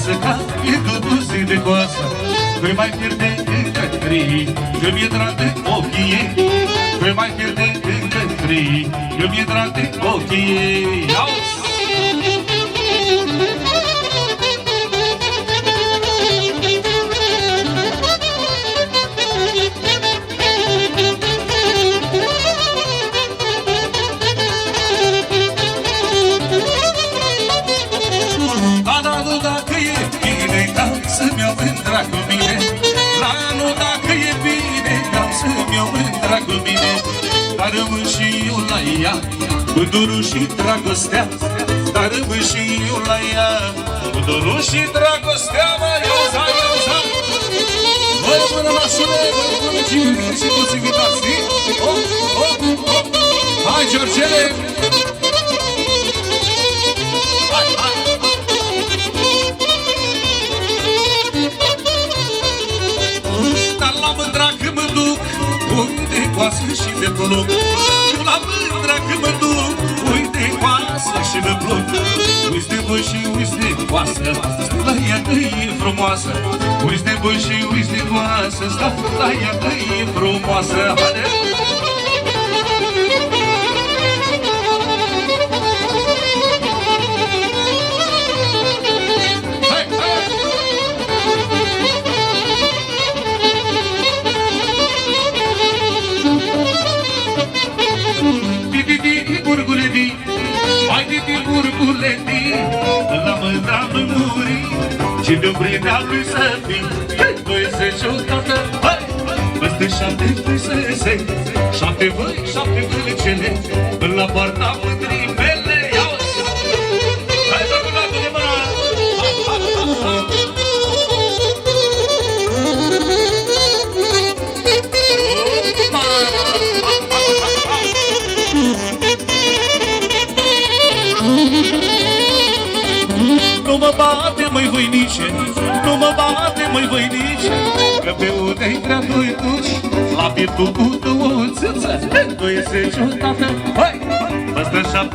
frumoasă ca e duduse de coasă. Voi mai pierde încă trei, că mi-e drag de ochii ei. Voi mai pierde încă trei, că mi-e drag de ochii ei. Auzi! Să-mi iau mândra cu mine, la anul dacă e bine, vreau să-mi iau mândra cu mine. Dar rămân și eu la ea, cu dorul și dragostea. Dar rămân și eu la ea, cu dorul și dragostea. Mai auza, auza. Voi până la șule, voi până și toți invitați, știi? Hop, hop, hop. Hai, Georgele! Hai, hai! Uite coasă și de plug. Eu la mândra că mă duc. Uite coasă și de plug. Uiți de voi și uiți de coasă, la ea că e frumoasă. Uiți de voi și uiți de coasă, la ea că e frumoasă. Haide! La mândra lui muri și de brinea lui să fii. Voi se jocată, hai! Peste 7 frisese, 7 voi, 7 gâlicele, la poarta mândrii mele. Ia-o-ți! Hai să cu dată de mână! Nu mă bate, măi voinice, nu mă bate, măi voinice, că pe unde-i prea doi duci, la pieptul cu două țâță, doi se ciudată, hai, păstă 7